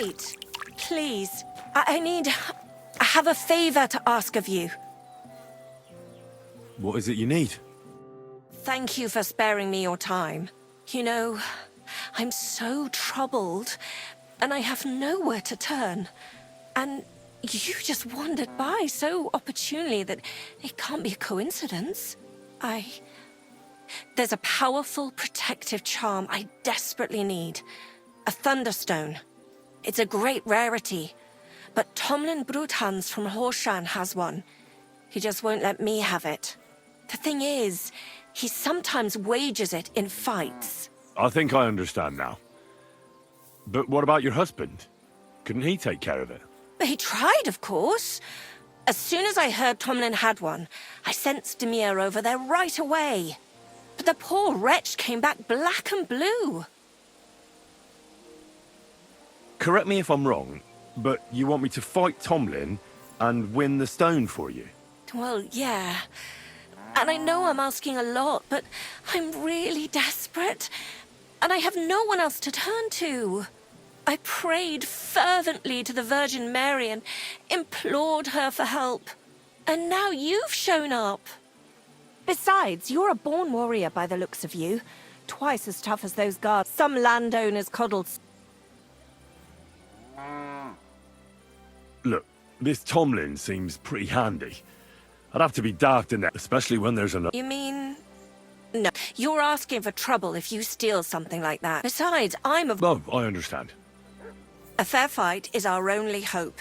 wait. Please. I have a favor to ask of you. What is it you need? Thank you for sparing me your time. You know, I'm so troubled, and I have nowhere to turn. And you just wandered by so opportunely that it can't be a coincidence. There's a powerful protective charm I desperately need. A Thunderstone. It's a great rarity. But Thomlin Bruthans from Horschan has one. He just won't let me have it. The thing is, he sometimes wages it in fights. I think I understand now. But what about your husband? Couldn't he take care of it? He tried, of course. As soon as I heard Thomlin had one, I sent Demir over there right away. But the poor wretch came back black and blue. Correct me if I'm wrong, but you want me to fight Thomlin and win the stone for you? Well, yeah. And I know I'm asking a lot, but I'm really desperate. And I have no one else to turn to. I prayed fervently to the Virgin Mary and implored her for help. And now you've shown up. Besides, you're a born warrior by the looks of you. Twice as tough as those guards some landowners coddled. Look, this Thomlin seems pretty handy. I'd have to be daft in that, especially when there's another. You mean... No, you're asking for trouble if you steal something like that. Besides, I'm a... Oh, I understand. A fair fight is our only hope.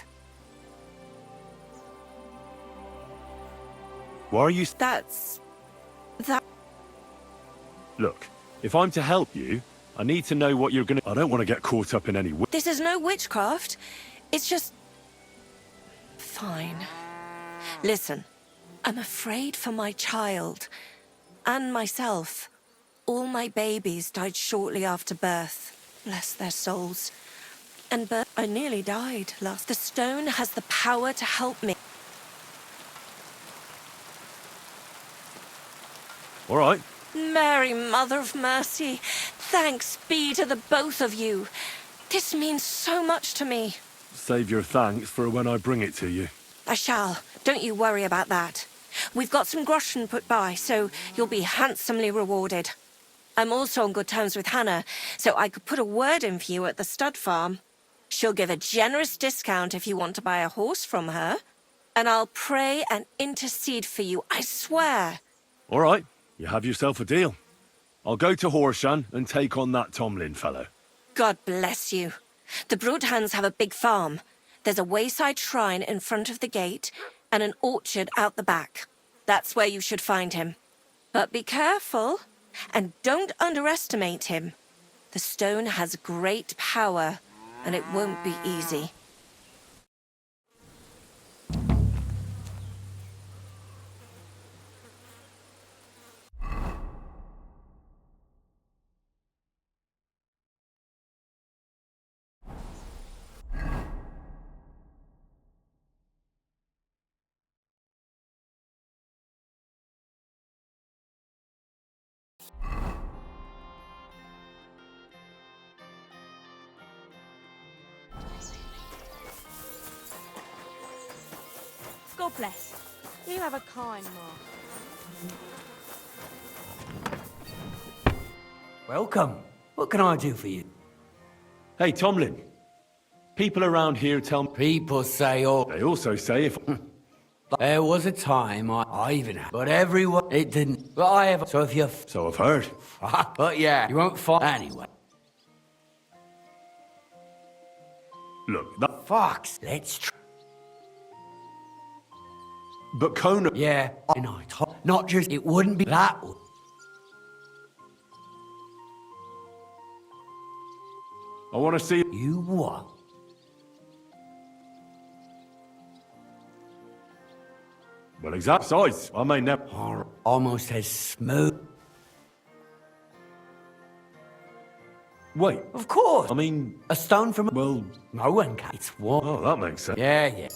Why are you... That... Look, if I'm to help you, I need to know what you're gonna... I don't want to get caught up in any... This is no witchcraft. It's just... Fine. Listen, I'm afraid for my child. And myself. All my babies died shortly after birth. Bless their souls. And I nearly died last. The stone has the power to help me. All right. Mary, Mother of Mercy, thanks be to the both of you. This means so much to me. Save your thanks for when I bring it to you. I shall. Don't you worry about that. We've got some groschen put by, so you'll be handsomely rewarded. I'm also on good terms with Hannah, so I could put a word in for you at the stud farm. She'll give a generous discount if you want to buy a horse from her. And I'll pray and intercede for you, I swear. All right, you have yourself a deal. I'll go to Horschan and take on that Thomlin fellow. God bless you. The Bruthans have a big farm. There's a wayside shrine in front of the gate and an orchard out the back. That's where you should find him. But be careful, and don't underestimate him. The stone has great power, and it won't be easy. God bless. You have a kind mark. Welcome. What can I do for you? Hey, Thomlin. People around here tell me... People say all... They also say if... There was a time I even had... But everyone... It didn't... But I ever... So if you... So I've heard. But yeah, you won't find... Anyway. Look, that... Fox, let's try... But Kona... Yeah, I know. Not just... It wouldn't be that... I want to see... You what? Well, exact size. I may never... Almost as smooth... Wait. Of course. I mean... A stone from... Well... No one can. It's what... Oh, that makes sense. Yeah.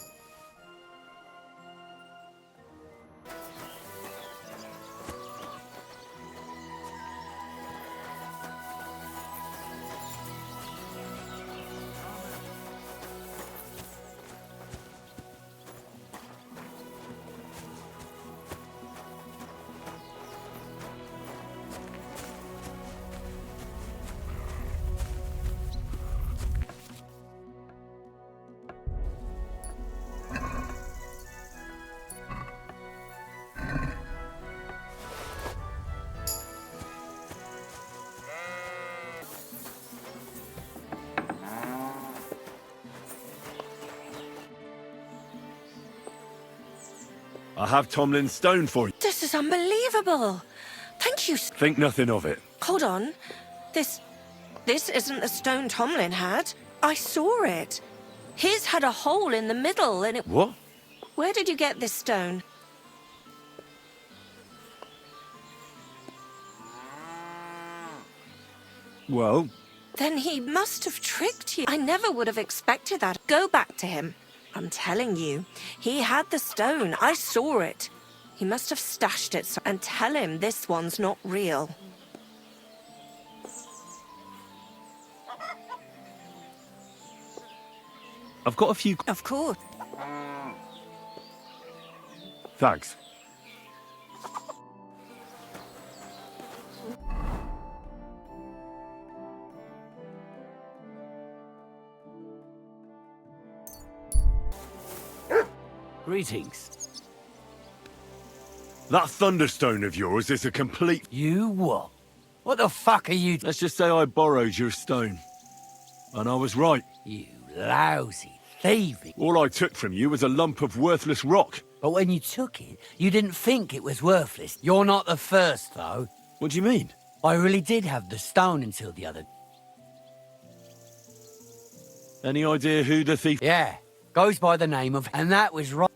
I have Thomlin's stone for you. This is unbelievable. Thank you. Think nothing of it. Hold on. This isn't the stone Thomlin had. I saw it. His had a hole in the middle and it... What? Where did you get this stone? Well, Then he must have tricked you. I never would have expected that. Go back to him. I'm telling you, he had the stone. I saw it. He must have stashed it and tell him this one's not real. I've got a few... Of course. Thanks. Greetings. That Thunderstone of yours is a complete... You what? What the fuck are you... Let's just say I borrowed your stone. And I was right. You lousy thieving. All I took from you was a lump of worthless rock. But when you took it, you didn't think it was worthless. You're not the first, though. What do you mean? I really did have the stone until the other... Any idea who the thief... Yeah, goes by the name of... And that was right...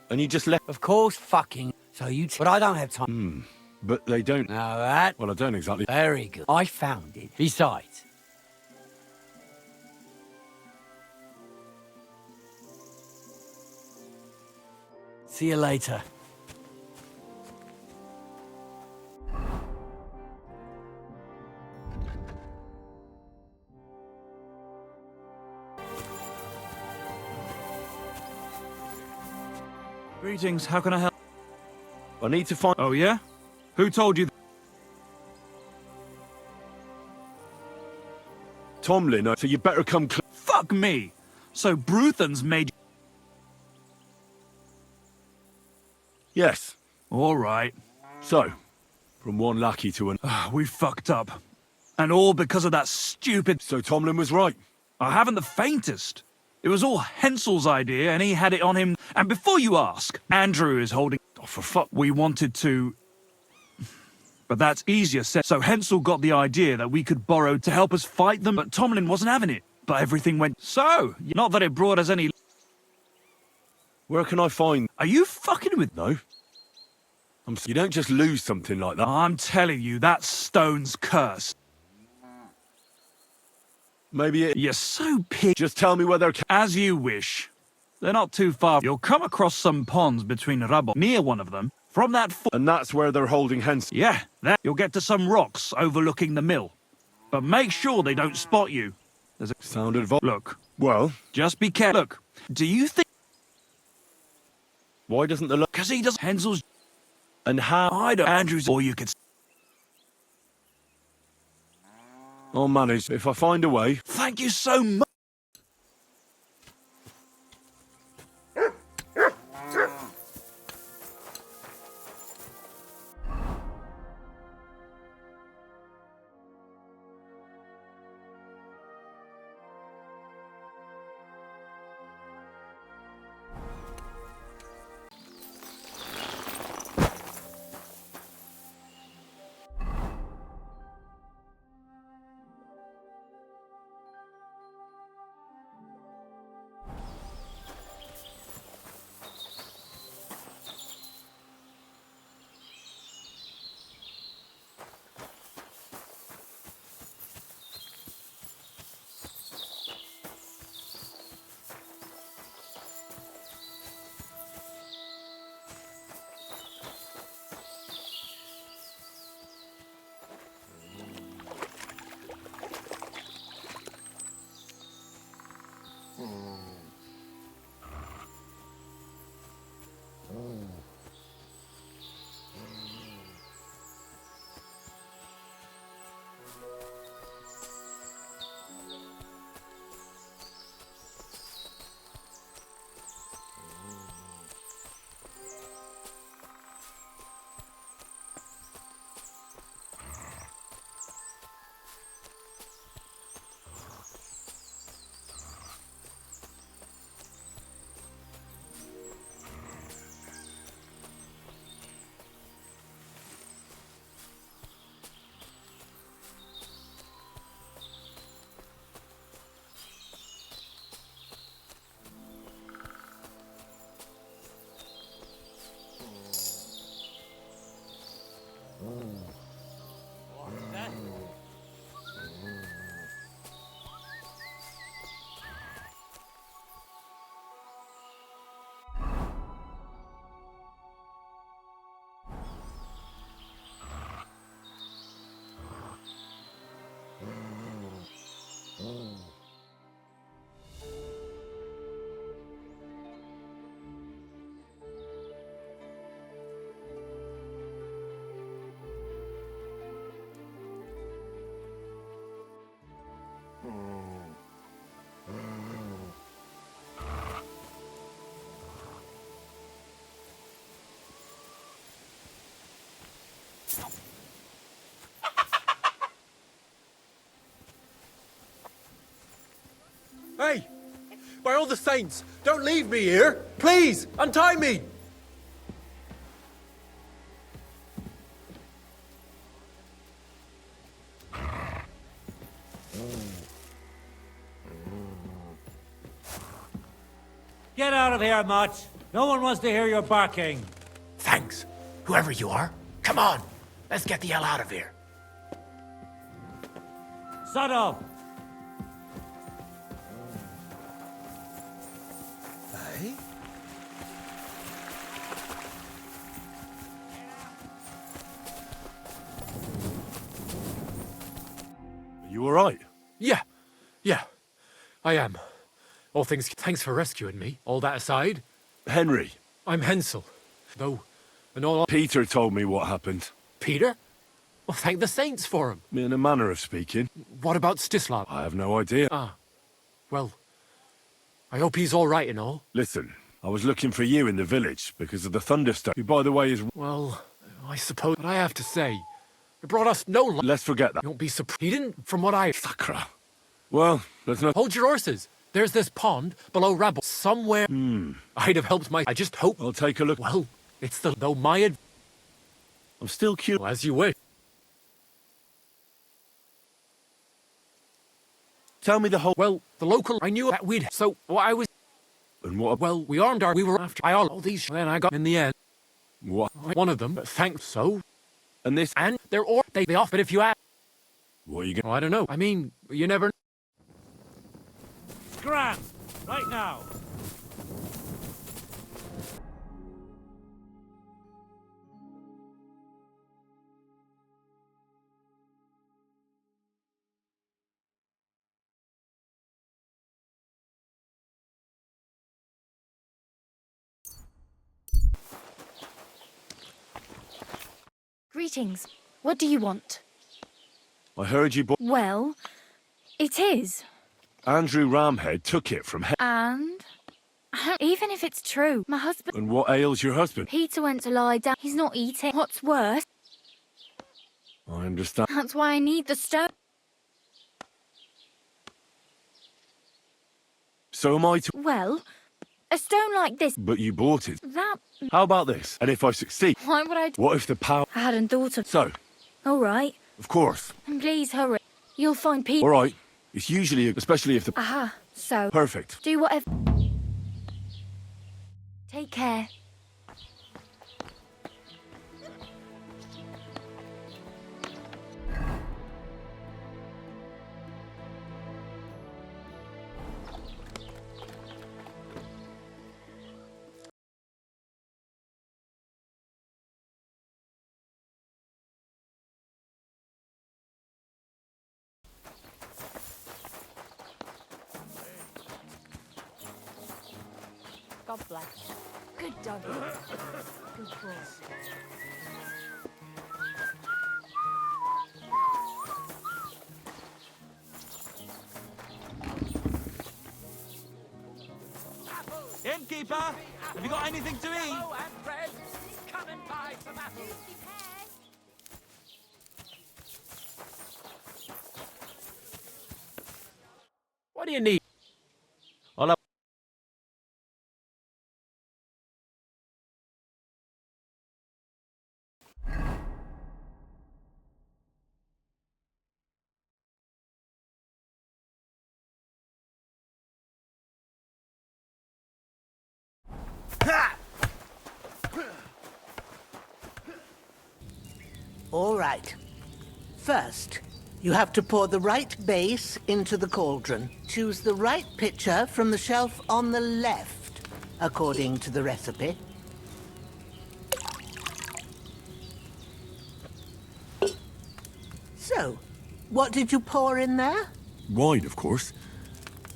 And you just left... Of course, fucking... So you... But I don't have time... But they don't... Now that... Well, I don't exactly... Very good. I found it. Besides... See you later. Greetings, how can I help? I need to find... Oh, yeah? Who told you? Thomlin, so you better come... Fuck me! So Bruthan's made... Yes. All right. So, from one lackey to an... We fucked up. And all because of that stupid... So Thomlin was right. I haven't the faintest. It was all Hensel's idea, and he had it on him. And before you ask, Andrew is holding... Oh, for fuck... We wanted to... But that's easier said. So Hensel got the idea that we could borrow to help us fight them, but Thomlin wasn't having it. But everything went... So, not that it brought us any... Where can I find... Are you fucking with... No. You don't just lose something like that. I'm telling you, that stone's cursed. Maybe it... You're so pig. Just tell me where they're... As you wish. They're not too far. You'll come across some ponds between rubble. Near one of them, from that... And that's where they're holding Hensel. Yeah, there. You'll get to some rocks overlooking the mill. But make sure they don't spot you. There's a... Sounded... Look, Well, just be careful. Look, do you think... why doesn't the... Because he does... Hensel's... And how... I don't... Andrew's... Or you could... I'll manage. If I find a way... Thank you so much. Hey! By all the saints, don't leave me here! Please, untie me! Get out of here, Mutt. No one wants to hear your barking. Thanks, whoever you are. Come on, let's get the hell out of here. Shut up. Hey? Are you all right? Yeah, I am. All things, thanks for rescuing me. All that aside, Henry, I'm Hensel. Though, and all Peter told me what happened. Peter? Well, thank the saints for him. In a manner of speaking. What about Stislav? I have no idea. Well, I hope he's all right and all. Listen, I was looking for you in the village because of the Thunderstone, who, by the way, is... Well, I suppose what I have to say. It brought us no luck. Let's forget that. Don't be surprised. He didn't, from what I... Sakra. Well, let's not... Hold your horses. There's this pond below Rabble somewhere. I'd have helped my... I just hope... I'll take a look. Well, it's the... Though my... I'm still curious. Well, as you wish. Tell me the whole... Well, the local... I knew that we'd... So, what I was... And what... Well, we armed our... We were after... all these... Then I got... In the end... What? One of them, but thanks so... And this... And they're all... They off it if you ask. What are you going... Oh, I don't know. I mean, you never... Scram! Right now. Greetings. What do you want? I heard you... Well, it is. Andrew Ramhead took it from... And? Even if it's true, my husband... And what ails your husband? Peter went to lie down. He's not eating. What's worse? I understand. That's why I need the stone. So am I to... Well, a stone like this... But you bought it. That... How about this? And if I succeed... Why would I... What if the power... I hadn't thought of... So, All right. of course. And please hurry. You'll find Peter... All right. It's usually... Especially if the... Aha. So... Perfect. Do whatever... Take care. God bless. Good doggy. Good boy. Innkeeper, have you got anything to eat? Come and buy some apples. What do you need? I'll have... All right. First, you have to pour the right base into the cauldron. Choose the right pitcher from the shelf on the left, according to the recipe. So, what did you pour in there? Wine, of course.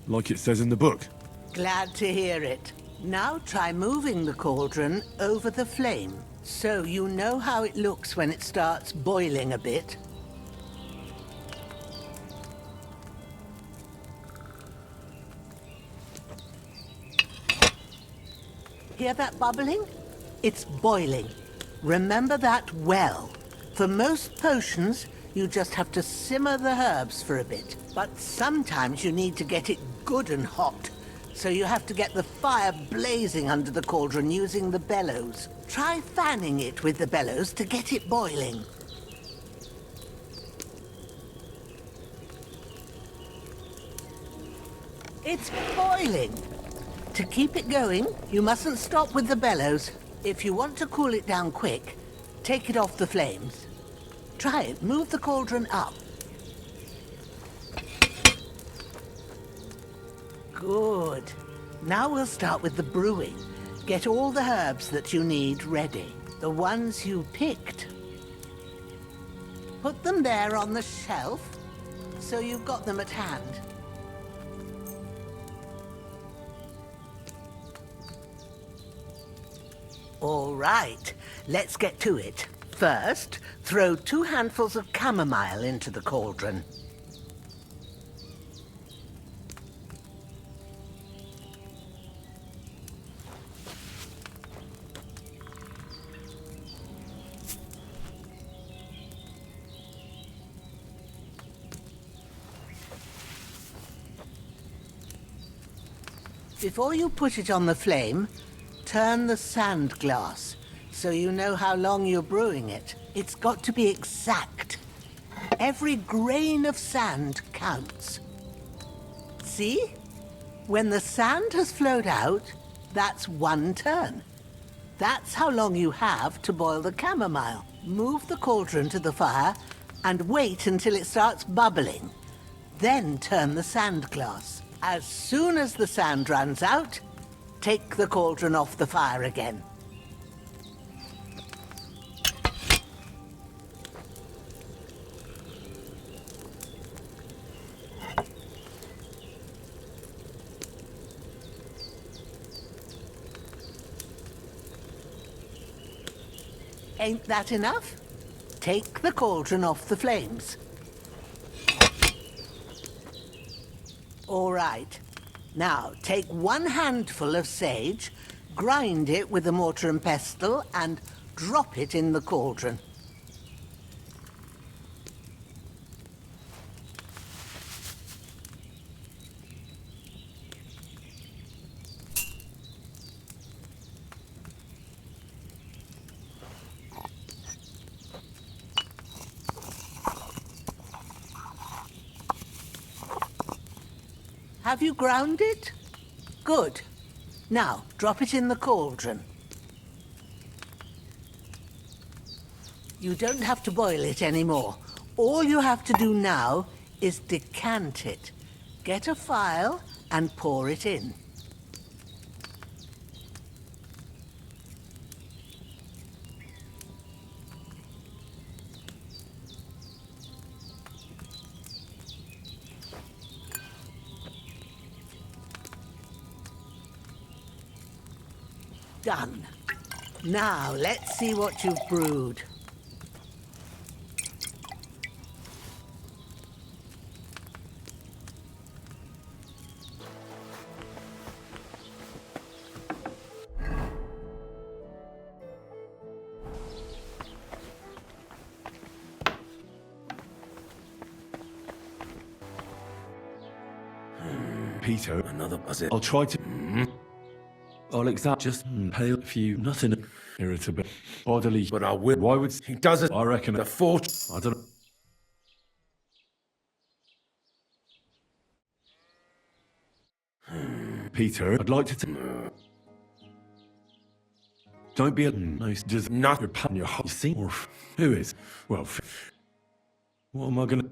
Like it says in the book. Glad to hear it. Now try moving the cauldron over the flame, so you know how it looks when it starts boiling a bit. Hear that bubbling? It's boiling. Remember that well. For most potions, you just have to simmer the herbs for a bit. But sometimes you need to get it good and hot, so you have to get the fire blazing under the cauldron using the bellows. Try fanning it with the bellows to get it boiling. It's boiling. To keep it going, you mustn't stop with the bellows. If you want to cool it down quick, take it off the flames. Try it. Move the cauldron up. Good. Now we'll start with the brewing. Get all the herbs that you need ready. The ones you picked. Put them there on the shelf, so you've got them at hand. All right, let's get to it. First, throw 2 handfuls of chamomile into the cauldron. Before you put it on the flame, turn the sand glass, so you know how long you're brewing it. It's got to be exact. Every grain of sand counts. See? When the sand has flowed out, that's 1 turn. That's how long you have to boil the chamomile. Move the cauldron to the fire and wait until it starts bubbling. Then turn the sand glass. As soon as the sand runs out, take the cauldron off the fire again. Ain't that enough? Take the cauldron off the flames. All right. Now, take 1 handful of sage, grind it with a mortar and pestle, and drop it in the cauldron. Have you ground it? Good. Now, drop it in the cauldron. You don't have to boil it anymore. All you have to do now is decant it. Get a phial and pour it in. Done. Now, let's see what you've brewed. Peter, Another buzzer. I'll try to... I'll examine just pale a few, nothing irritable, bodily. But I will. Why would... He doesn't. I reckon... The fort. I don't know. Peter, I'd like to... Don't be a nice just Not upon your heart. See? Or who is? Well, what am I gonna...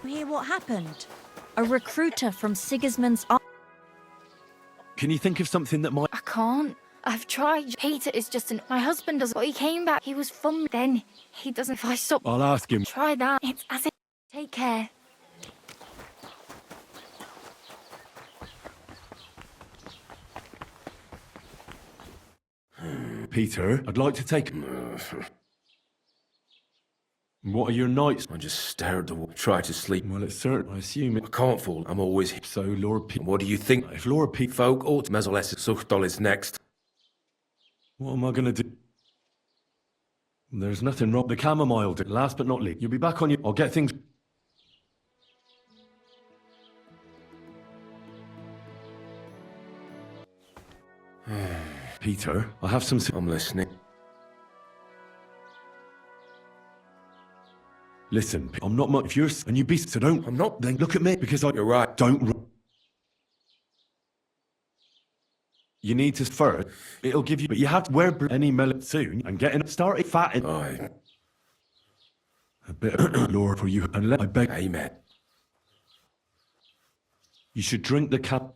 Hear what happened? A recruiter from Sigismund's army. Can you think of something that might... I can't. I've tried. Peter is just an... My husband doesn't... But he came back. He was from... Then he doesn't... If I stop... I'll ask him. Try that. It's as if... Take care. Peter, I'd like to take... What are your nights? I just stare at the wall. Try to sleep. Well, it's certain. I assume it... I can't fall. I'm always here. So, Laura P... What do you think? If Laura P... Folk ought Mesoles Suchdol is next. What am I gonna do? There's nothing wrong. The chamomile did. Last but not least, you'll be back on your... I'll get things... Peter, I have some... I'm listening. Listen, I'm not much... If you're... And you be... So don't... I'm not. Then look at me, because I... You're right. Don't... You need to first. It'll give you... But you have to wear any melon soon and get in... Start it fat in... Aye. A bit of lore for you, and let... I beg... Amen. You should drink the cap...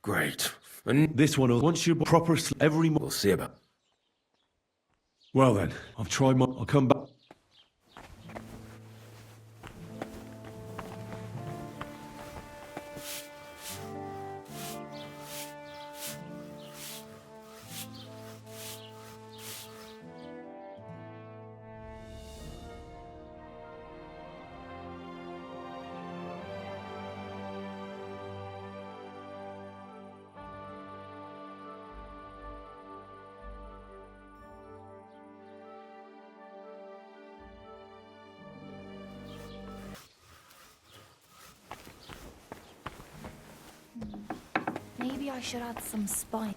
Great. And This one will... Once you're proper... Every... we'll see about... Well then, I've tried my... I'll come back... Maybe I should add some spice.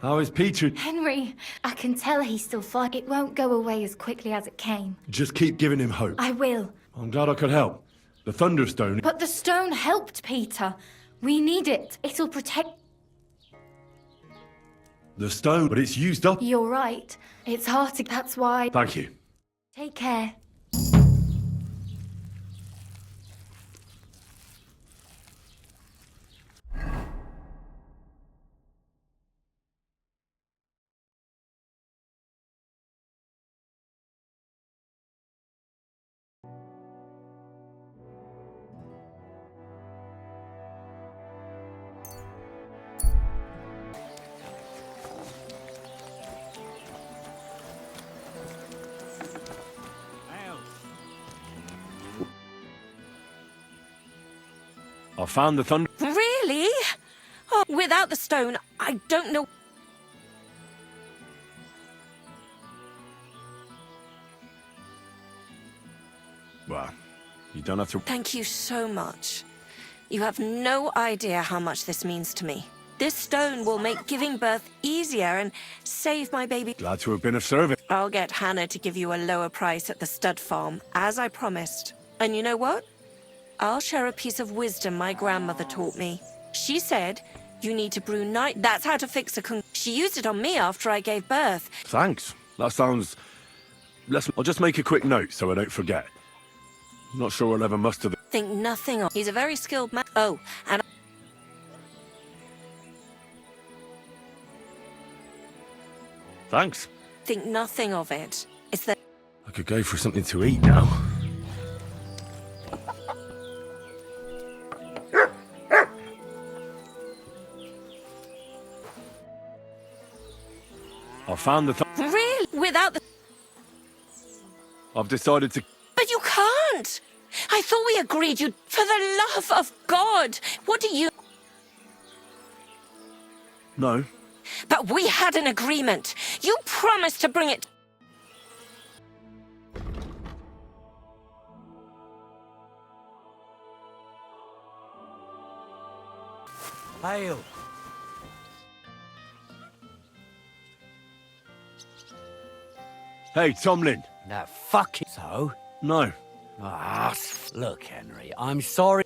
How is Peter? Henry, I can tell he's still fine. It won't go away as quickly as it came. Just keep giving him hope. I will. I'm glad I could help. The Thunderstone... But the stone helped, Peter. We need it. It'll protect... The stone, but it's used up. You're right. It's hard to... That's why... Thank you. Take care. I found the thunder... Really? Oh, without the stone, I don't know... Well, you don't have to... Thank you so much. You have no idea how much this means to me. This stone will make giving birth easier and save my baby. Glad to have been of service. I'll get Hannah to give you a lower price at the stud farm, as I promised. And you know what? I'll share a piece of wisdom my grandmother taught me. She said, you need to brew night. That's how to fix a She used it on me after I gave birth. Thanks. That sounds... I'll just make a quick note so I don't forget. I'm not sure I'll ever muster the... Think nothing of... He's a very skilled man. Oh, and... Thanks. Think nothing of it. It's the... I could go for something to eat now. I found the... Really? Without the... I've decided to... But you can't! I thought we agreed you'd... For the love of God! What do you... No. But we had an agreement. You promised to bring it... Hail. Hey, Thomlin. That fucking... So? No. Ah, look, Henry, I'm sorry.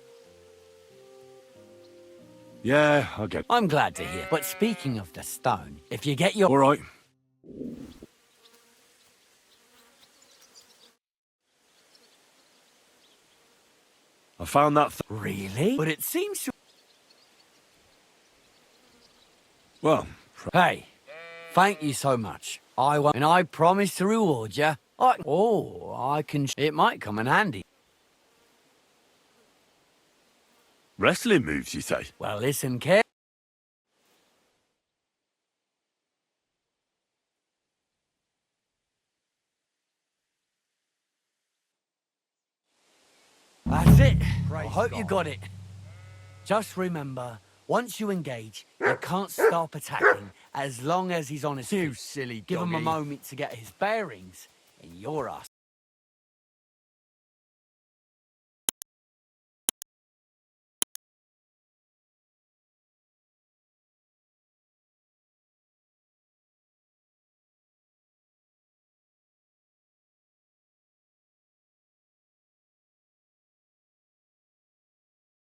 Yeah, I get it. I'm glad to hear. But speaking of the stone, if you get your... All right. I found that... Really? But it seems to... Well... Hey, thank you so much. I won't... And I promise to reward you. I can... It might come in handy. Wrestling moves, you say? Well, listen, care... That's it. I hope you got it. Just remember, Once you engage, you can't stop attacking as long as he's on his feet. You silly Give him a moment to get his bearings, and you're our